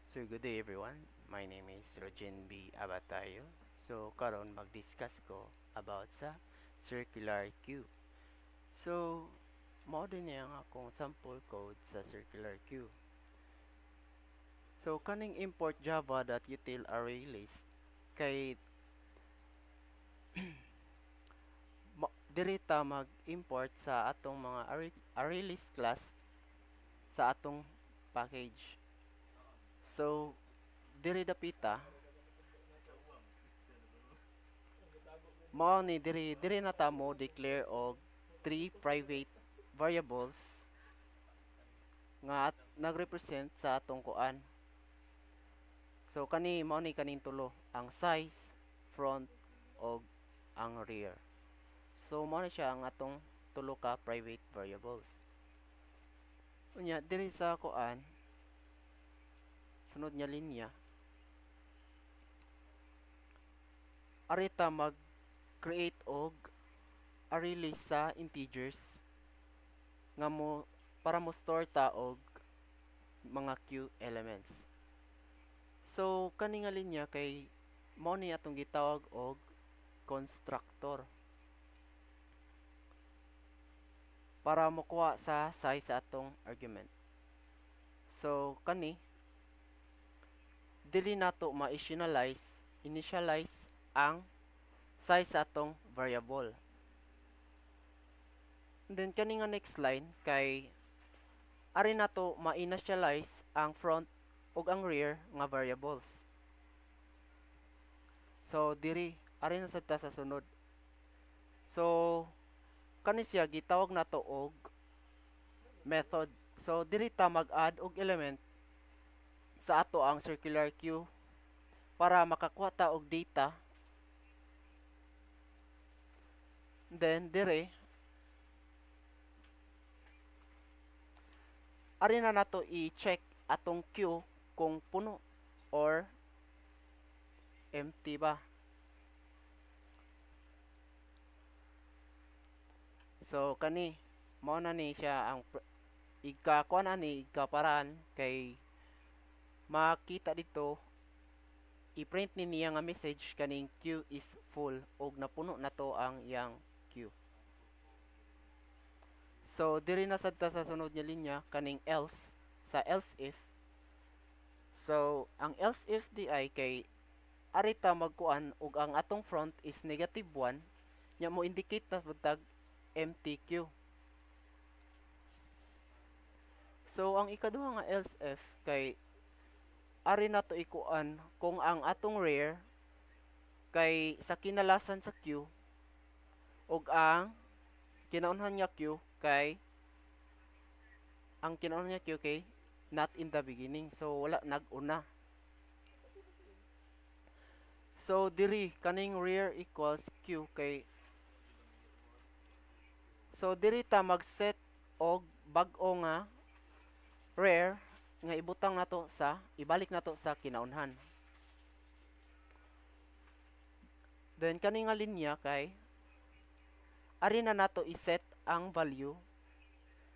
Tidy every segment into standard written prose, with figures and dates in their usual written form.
So good day everyone. My name is Rojen B. Abatayo. So karon mag-discuss ko about sa circular queue. So mao din ang akong sample code sa circular queue. So kaning import java.util array list kay diri ta mag-import sa atong mga array list class sa atong package. So diri dapita mao ni diri na ta mo declare og three private variables nga nagrepresent sa atong kuan. So kani mao ni kaning tulo, ang size, front og ang rear. So mao ni siya ang atong tulo ka private variables. Unya diri sa kuan sunod nya linya arita mag create og array list sa integers nga mo para mo store ta og mga queue elements. So kani nga linya kay mao ni atong gitawag og constructor para makuha sa size sa atong argument. So kani dili nato initialize ang size sa atong variable. And then kani nga next line kay ari nato ma-initialize ang front ug ang rear nga variables. So diri ari na sad ta sa sunod. So kani siya gitawag nato og method. So diri ta mag-add og element sa ato ang circular queue para makakuha ta og data. Then dire ari na nato i-check atong queue kung puno or empty ba. So kani mao na ni siya ang ikakuan ani ikaparan kay makita dito i-print ni niya nga message kaning queue is full og napuno na to ang iyang queue. So diri na sad ta sa sunod nga linya kaning else sa else if. So ang else if di ay kay arita magkuan og ang atong front is -1 nya mo indicate na tag empty queue. So ang ikaduha nga else if kay ari na to ikuan kung ang atong rear kay sa kinalasan sa queue ug ang kinaunhan niya queue kay not in the beginning, so wala nag-una. So diri kaning rear equals queue kay so diri ta mag-set og bag-o nga rear nga ibalik nato sa kinaunhan. Then kani nga linya kay ari na nato i-set ang value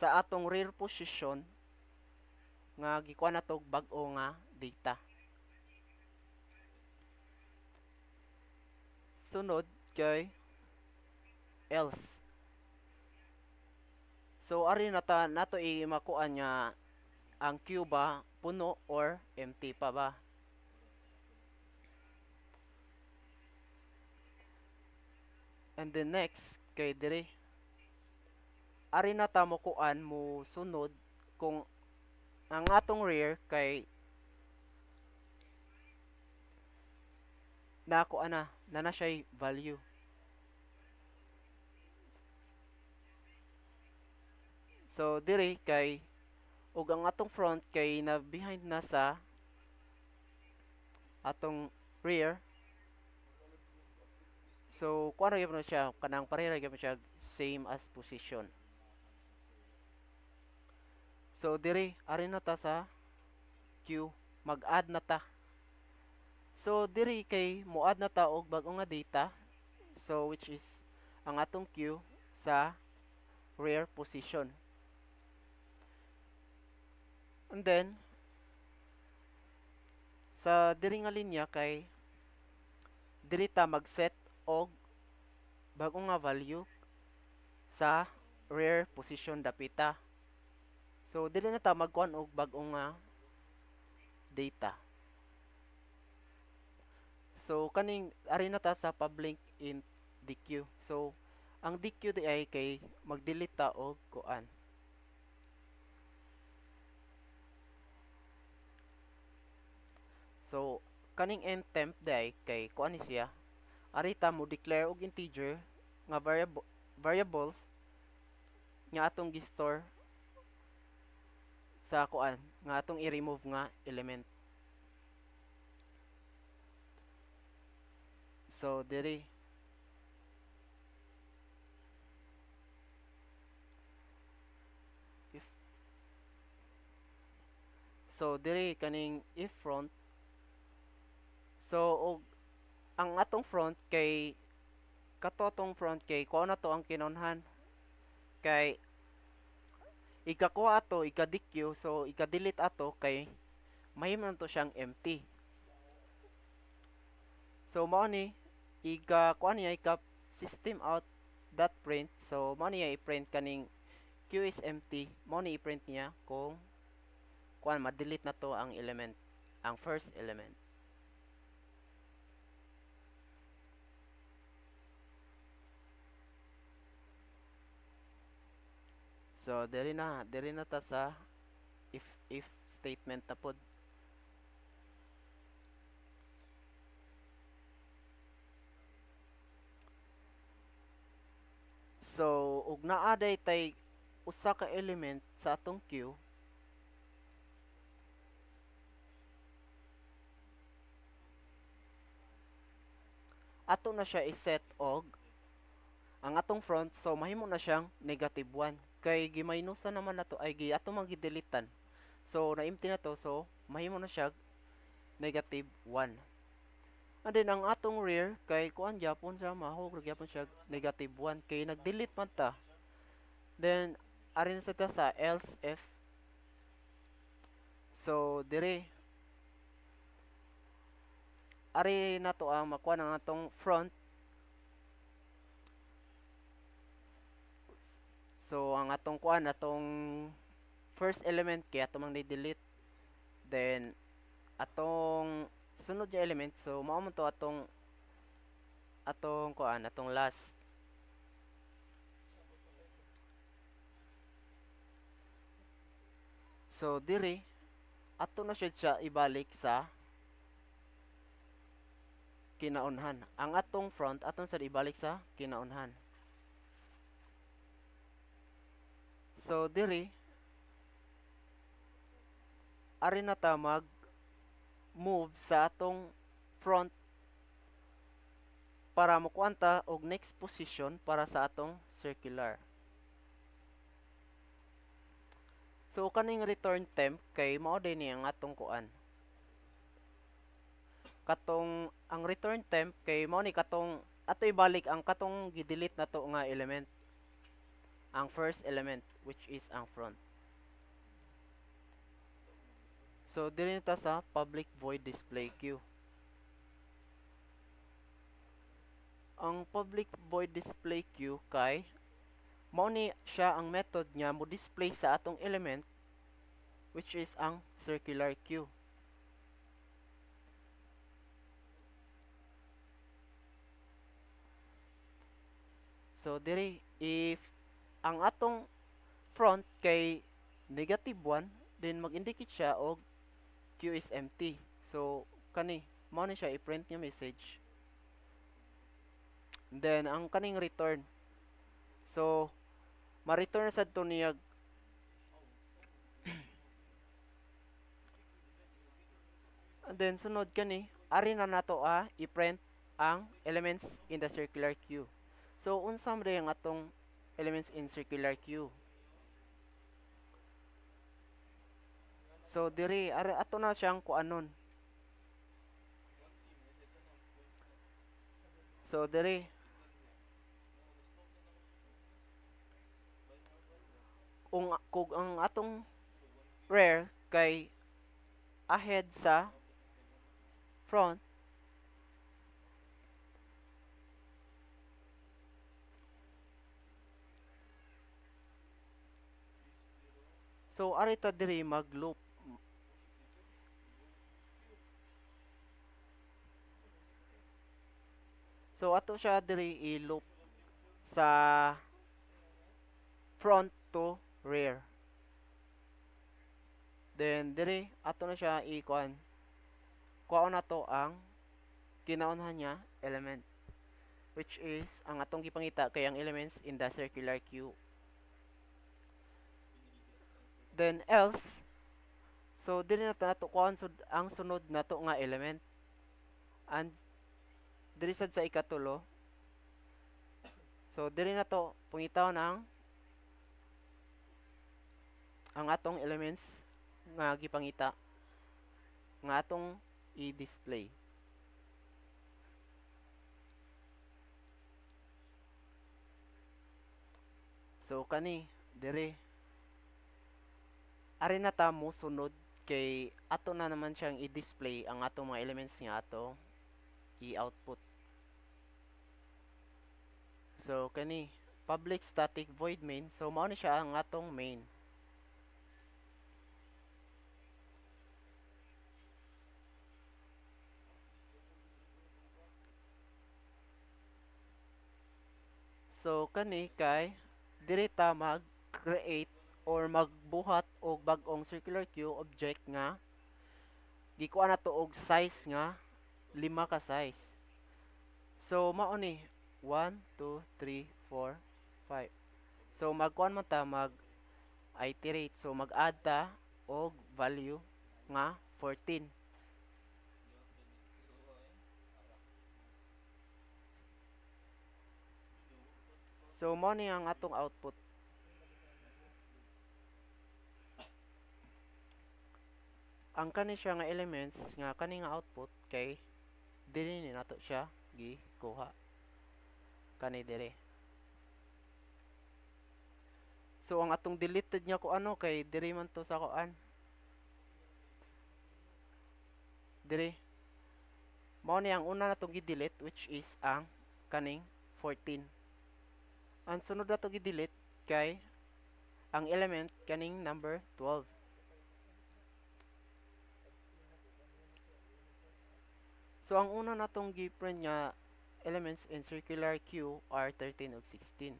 sa atong rear position nga gikuha nato bag-o nga data. Sunod kay else. So ari nato i-makuan nga ang queue ba puno or empty pa ba. And then next kay dire ari na ta mo kuan mo sunod kung ang atong rear kay nakuha na siya value. So dire kay ug ang atong front kay na behind na sa atong rear. So kuan ra gyud na siya kanang pareha gyud siya same as position. So dire ari na ta sa queue mag-add na ta. So diri kay mo-add na ta og bag-o nga data. So which is ang atong queue sa rear position. And then Sa diri nga linya kay dili ta mag-set og bago nga value sa rear position dapita. So dili na ta magkuan og bag-o nga data. So kaning ari na ta sa public int DQ. So ang DQ di ay kay mag-delete ta og kuan. So kaning end temp di ay kay kuan ni siya. Ari ta mo declare og integer nga variables nga atong gi-store sa kuan nga atong i-remove nga element. So diri if so diri kaning if front, so og ang atong front kay katotong front kay kuha na to ang kinunhan kay ikakuha ato ika-DQ, so ika-delete ato kay mahimo to siyang empty. So mao ni kuha niya ika system out dot print, so mao niya i-print kaning q is empty, mao ni i-print niya kung kuan ma-delete na to ang element, ang first element. So diri na ta sa if statement na pod. So ug naa day tay usa ka element sa atong queue, ato na siya i-set og ang atong front, so mahimo na siyang -1 kay gimaynusa naman nato ay ato man gidelitan, so na-empty na to, so mahimo na siya -1. And then ang atong rear kay kuan gyapon siya mahog gyapon siya -1 kay nag-delete man ta. Then ari na sa ta sa else if, so dire ari na to ang makuha ng atong front. So ang atong kuan atong first element kay ato mang ni-delete, then atong sunod nga element, so mao man to atong kuan atong last. So diri ato na siya ibalik sa kinaunhan. Ang atong front aton sa ibalik sa kinaunhan. So diri ari na ta mag move sa atong front para makuan ta og next position para sa atong circular. So kaning return temp kay mao din ni ang atong kuan. Katong ang return temp kay mao ni katong ato ibalik ang katong gi-delete nato nga element. Ang first element which is ang front. So dili ta sa public void display queue. Ang public void display queue kay mao ni siya ang method niya mo display sa atong element which is ang circular queue. So diri if ang atong front kay -1, then mag-indicate siya og q is empty. So kani mao ni siya i-print niya message. Then ang kaning return, so ma-return sad to niya and then sunod kani ari na nato i-print ang elements in the circular queue. So unsa man ang atong elements in circular queue? So diri ari ato na siyang kuanon. So diri kung ang atong rare kay ahead sa front. So arita diri mag-loop. So ato siya diri i-loop sa front to rear. Then diri ato na siya i-kuan. Kuha na to ang kinaunhan niya element, which is ang atong gipangita kay ang elements in the circular queue. Then else, so diri na nato kuan ang sunod nato nga element. And diri sad sa ikatulo, so diri na to pangitaw ang atong elements nga gipangita nga atong i-display. So kani diri ari na ta mo sunod kay ato na naman siyang i-display ang atong mga elements nga ato i-output. So kani public static void main, so mao ni siya ang atong main. So kani kay diri ta mag-create or magbuhat og bag-ong circular queue object nga gikuha na to og size nga 5 ka size. So mao ni 1 2 3 4 5. So magkuan man ta mag iterate, so mag-add ta og value nga 14. So mao ni ang atong output. Ang kani siya nga elements nga kani nga output kay dili ni nato siya gikuha kani dire. So ang atong deleted niya ko ano kay diri man to sa kuan. Dire. Mao ni ang una natong gi-delete, which is ang kaning 14. Ang sunod na to gi-delete kay ang element kaning number 12. So ang una natong gi-print nga elements in circular queue are 13 ug 16.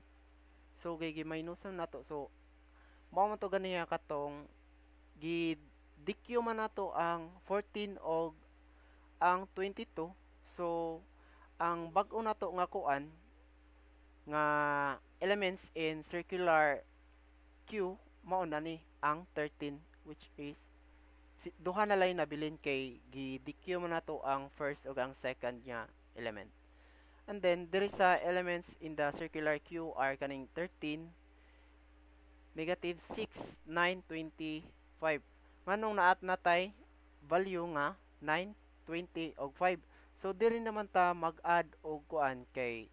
So gi-minusan nato, so mao man to ganiya katong gi-DQ man nato ang 14 og ang 22. So ang bag-o nato nga kuan nga elements in circular queue mao na ni ang 13, which is duha na lay nabilin kay gi-DQ man nato ang first ug ang second nya element. And then there is elements in the circular queue are kaning 13, negative 6, 9, 25. Nganong naat natay value nga 9, 20 og 5. So diri naman ta mag-add og kuan kay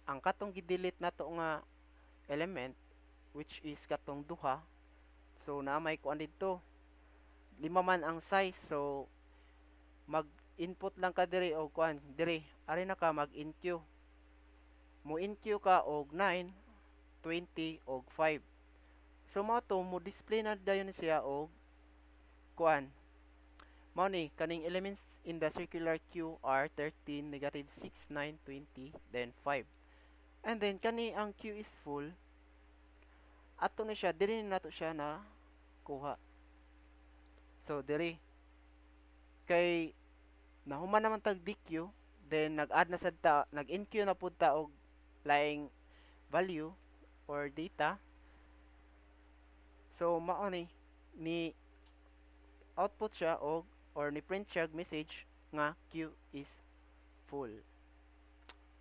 ang katong gi-delete nato nga element, which is katong duha, so na may kuan dito 5 man ang size, so mag-input lang ka diri og kuan diri ari na ka mag-enqueue, mo enqueue ka og 9, 20 og 5. So mao to mo display na dayon siya og kuan mao ni kaning elements in the circular queue are 13, negative 6, 9, 20, then 5. And then kani ang queue is full, ato na siya diri nato siya na kuha. So diri kay nahuman naman tag DQ, then nag-add na sad ta, nag-enqueue na pud ta og laing value or data. So mao ni output siya og or ni print siya message nga queue is full.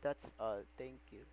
That's all. Thank you.